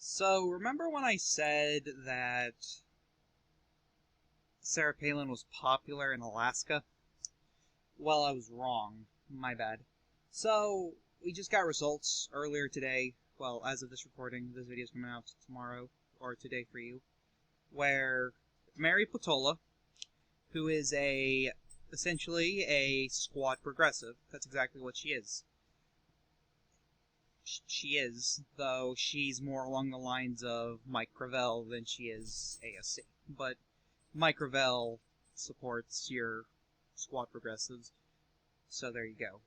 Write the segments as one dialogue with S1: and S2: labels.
S1: So, remember when I said that Sarah Palin was popular in Alaska? Well, I was wrong. My bad. So, we just got results earlier today. Well, as of this recording, this video is coming out tomorrow, or today for you, where Mary Peltola, who is essentially a squad progressive, that's exactly what she is. She is, though she's more along the lines of Mike Gravel than she is ASC. But Mike Ravel supports your squad progressives, so there you go.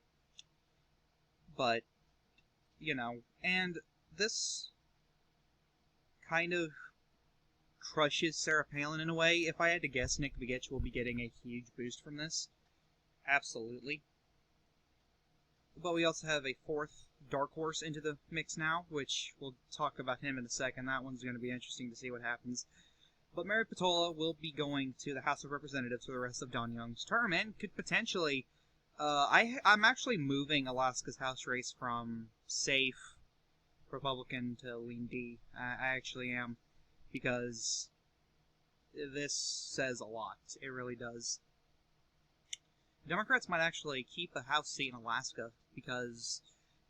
S1: But, and this kind of crushes Sarah Palin in a way. If I had to guess, Nick Begich will be getting a huge boost from this. Absolutely. But we also have a fourth dark horse into the mix now, which we'll talk about him in a second. That one's going to be interesting to see what happens. But Mary Peltola will be going to the House of Representatives for the rest of Don Young's term and could potentially... I'm actually moving Alaska's House race from safe Republican to lean D. I actually am, because this says a lot. It really does. Democrats might actually keep the House seat in Alaska, because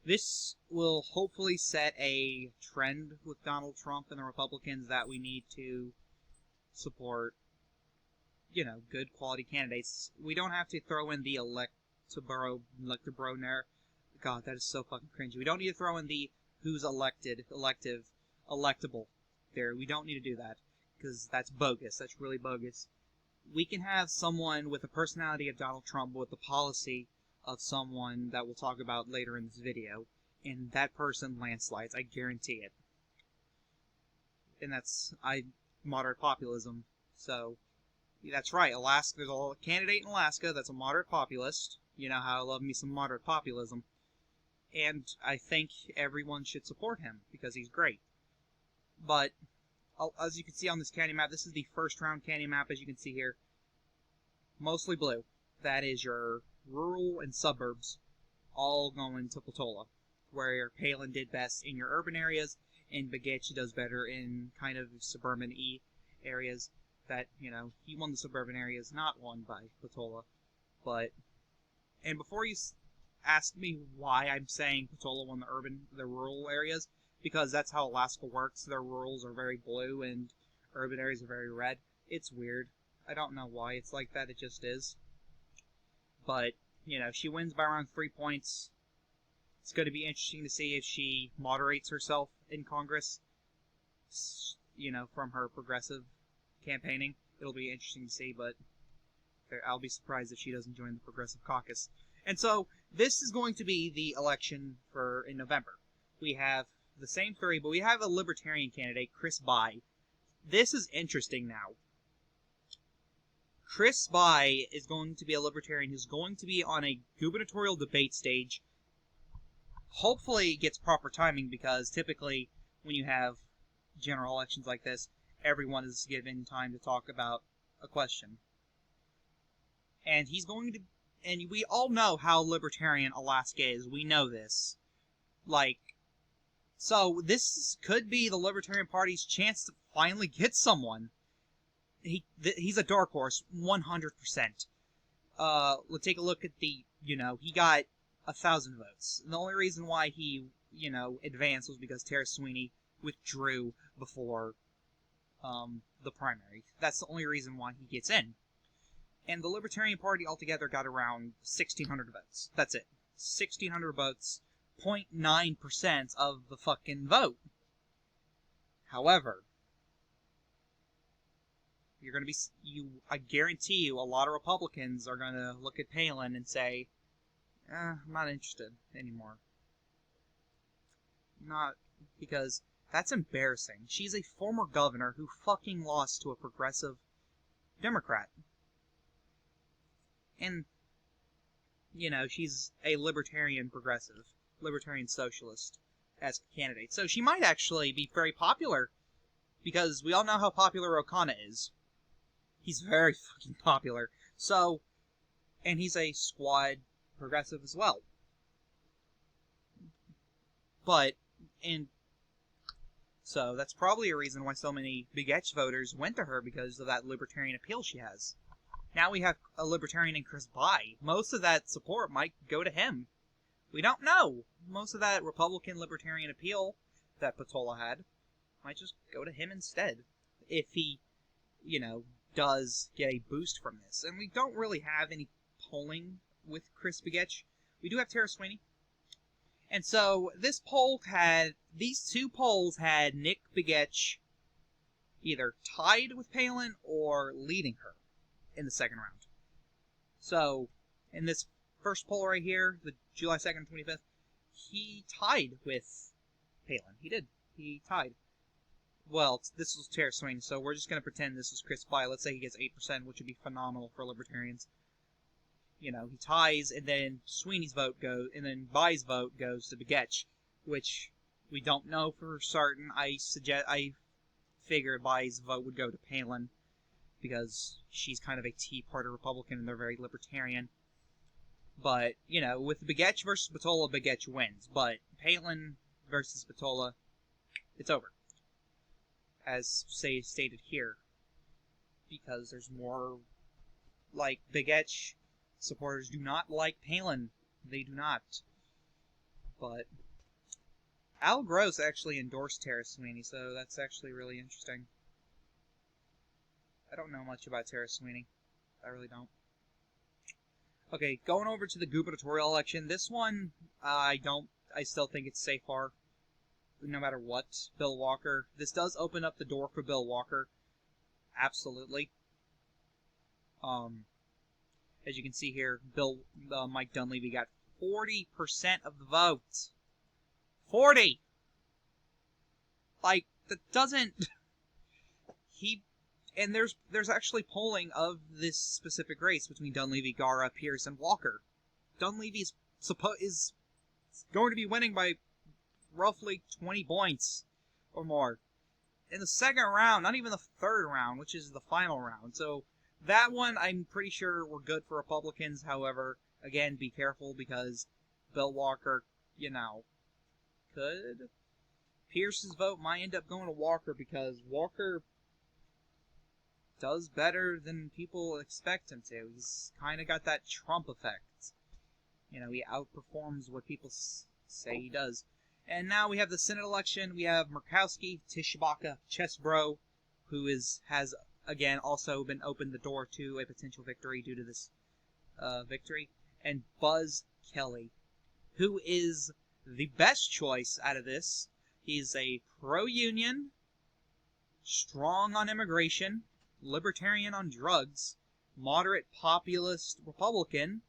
S1: this will hopefully set a trend with Donald Trump and the Republicans that we need to support, good quality candidates. We don't have to throw in the electable there. God, that is so fucking cringy. We don't need to throw in the who's electable there. We don't need to do that, because that's bogus. That's really bogus. We can have someone with the personality of Donald Trump, but with the policy of someone that we'll talk about later in this video, and that person landslides. I guarantee it. And that's moderate populism. So, that's right. Alaska. There's a candidate in Alaska that's a moderate populist. You know how I love me some moderate populism. And I think everyone should support him, because he's great. But, as you can see on this county map, this is the first round county map, as you can see here. Mostly blue. That is your rural and suburbs, all going to Peltola, where Palin did best in your urban areas, and Begich does better in kind of suburban-y areas. That, he won the suburban areas, not won by Peltola. But, and before you ask me why I'm saying Peltola won the rural areas, because that's how Alaska works. Their rurals are very blue and urban areas are very red. It's weird. I don't know why it's like that. It just is. But, she wins by around 3 points. It's going to be interesting to see if she moderates herself in Congress, from her progressive campaigning. It'll be interesting to see, but I'll be surprised if she doesn't join the Progressive Caucus. And so, this is going to be the election in November. We have the same three, but we have a Libertarian candidate, Chris Bai. This is interesting now. Chris Bai is going to be a Libertarian who's going to be on a gubernatorial debate stage. Hopefully it gets proper timing, because typically when you have general elections like this, everyone is given time to talk about a question. And and we all know how libertarian Alaska is. We know this. So this could be the Libertarian Party's chance to finally get someone. He's a dark horse, 100%. Let's take a look at he got 1,000 votes. And the only reason why he, advanced was because Tara Sweeney withdrew before the primary. That's the only reason why he gets in. And the Libertarian Party altogether got around 1,600 votes. That's it. 1,600 votes, 0.9% of the fucking vote. However, I guarantee you, a lot of Republicans are going to look at Palin and say, I'm not interested anymore. Not, because that's embarrassing. She's a former governor who fucking lost to a progressive Democrat. And, she's a libertarian progressive, libertarian socialist as a candidate. So she might actually be very popular, because we all know how popular O'Connor is. He's very fucking popular. So, and he's a squad progressive as well. So that's probably a reason why so many Begich voters went to her, because of that libertarian appeal she has. Now we have a libertarian in Chris Bai. Most of that support might go to him. We don't know. Most of that Republican libertarian appeal that Patola had might just go to him instead, if he, does get a boost from this. And we don't really have any polling with Chris Begich. We do have Tara Sweeney. And so these two polls had Nick Begich either tied with Palin or leading her in the second round. So in this first poll right here, the July 2nd, 25th, he tied with Palin. He did. He tied. Well, this was Tara Sweeney, so we're just going to pretend this was Chris Bai. Let's say he gets 8%, which would be phenomenal for libertarians. He ties, and then Sweeney's vote goes, and then Bai's vote goes to Begich, which we don't know for certain. I figure Bai's vote would go to Palin, because she's kind of a Tea Party Republican, and they're very libertarian. But, with Begich versus Patola, Begich wins. But Palin versus Patola, it's over. As stated here. Because there's more, Begich supporters do not like Palin. They do not. But Al Gross actually endorsed Tara Sweeney, so that's actually really interesting. I don't know much about Tara Sweeney. I really don't. Okay, going over to the gubernatorial election. This one, I still think it's safe far, no matter what. Bill Walker. This does open up the door for Bill Walker. Absolutely. As you can see here, Mike Dunleavy got 40% of the vote. 40! That doesn't... And there's actually polling of this specific race between Dunleavy, Gara, Pierce, and Walker. Dunleavy is going to be winning by roughly 20 points or more. In the second round, not even the third round, which is the final round. So that one, I'm pretty sure we're good for Republicans. However, again, be careful because Bill Walker, could. Pierce's vote might end up going to Walker because Walker does better than people expect him to. He's kind of got that Trump effect. He outperforms what people say he does. And now we have the Senate election. We have Murkowski, Tishibaka, Chesbro, who has again also been opened the door to a potential victory due to this victory, and Buzz Kelly, who is the best choice out of this. He's a pro-union, strong on immigration, libertarian on drugs, moderate populist Republican.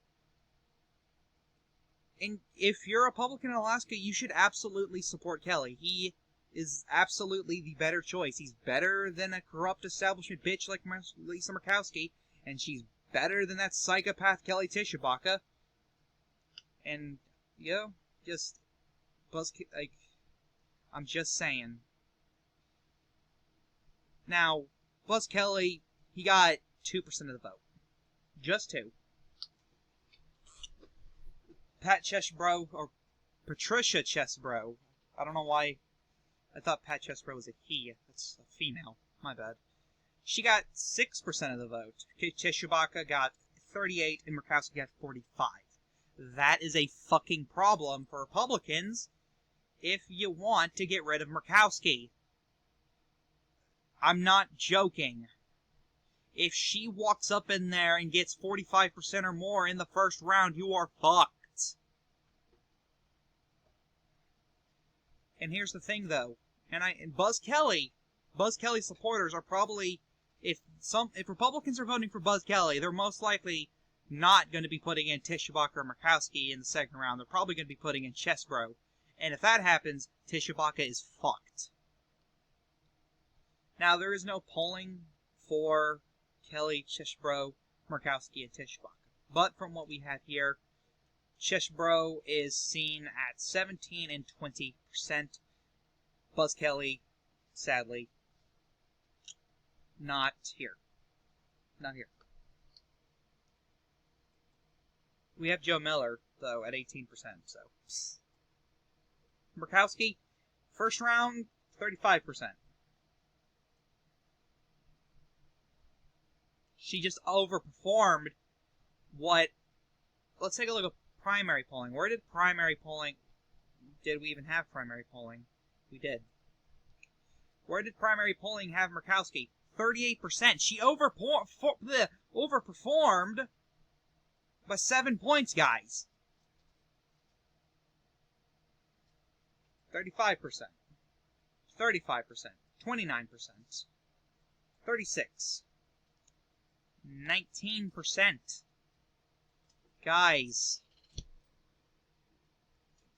S1: And if you're a Republican in Alaska, you should absolutely support Kelly. He is absolutely the better choice. He's better than a corrupt establishment bitch like Lisa Murkowski, and she's better than that psychopath Kelly Tishibaka. And, just I'm just saying. Now, Buzz Kelly, he got 2% of the vote. Just 2. Pat Chesbro, or Patricia Chesbro. I don't know why. I thought Pat Chesbro was a he. That's a female. My bad. She got 6% of the vote. Tishibaka got 38, and Murkowski got 45. That is a fucking problem for Republicans if you want to get rid of Murkowski. I'm not joking. If she walks up in there and gets 45% or more in the first round, you are fucked. And here's the thing, though. And Buzz Kelly supporters are probably, if Republicans are voting for Buzz Kelly, they're most likely not going to be putting in Tishibaka or Murkowski in the second round. They're probably going to be putting in Chesbro. And if that happens, Tishibaka is fucked. Now, there is no polling for Kelly, Chesbro, Murkowski, and Tishibaka. But from what we have here, Chesbro is seen at 17 and 20%. Buzz Kelly, sadly, not here. Not here. We have Joe Miller, though, at 18%, so. Murkowski, first round, 35%. She just overperformed what... Let's take a look at primary polling. Where did primary polling... Did we even have primary polling? We did. Where did primary polling have Murkowski? 38%. She overperformed by 7 points, guys. 35%. 35%. 29%. 36%. 19%. Guys,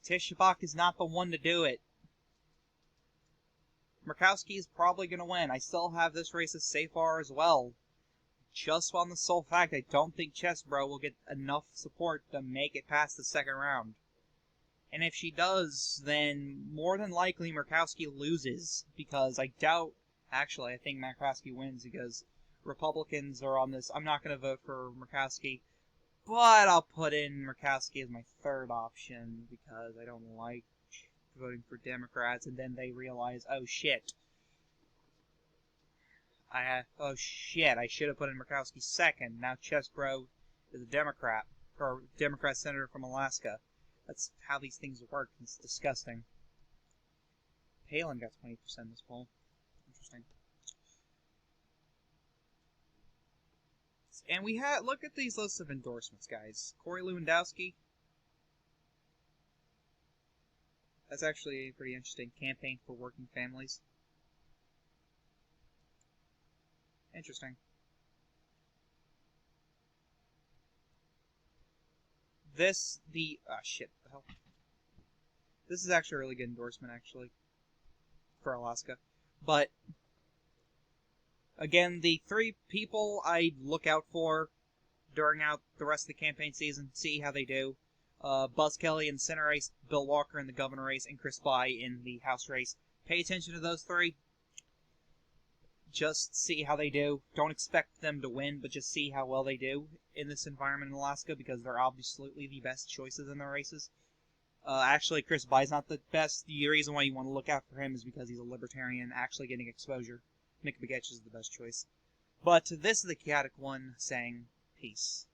S1: Tishbach is not the one to do it. Murkowski is probably going to win. I still have this race as Safar as well. Just on the sole fact I don't think Chessbro will get enough support to make it past the second round. And if she does, then more than likely Murkowski loses, because I doubt... Actually, I think Murkowski wins because Republicans are on this. I'm not going to vote for Murkowski, but I'll put in Murkowski as my third option because I don't like voting for Democrats, and then they realize, oh shit, I should have put in Murkowski second. Now Chessbro is a Democrat, or Democrat senator from Alaska. That's how these things work. It's disgusting. Palin got 20% in this poll. Interesting. And we had, look at these lists of endorsements, guys. Corey Lewandowski. That's actually a pretty interesting campaign for working families. Interesting. This is actually a really good endorsement, actually, for Alaska. But, again, the three people I look out for during the rest of the campaign season, see how they do. Buzz Kelly in the Senate race, Bill Walker in the governor race, and Chris Bai in the House race. Pay attention to those three. Just see how they do. Don't expect them to win, but just see how well they do in this environment in Alaska, because they're obviously the best choices in their races. Actually, Chris Bai's not the best. The reason why you want to look out for him is because he's a libertarian actually getting exposure. Nick Begich is the best choice. But this is the Chaotic One saying peace.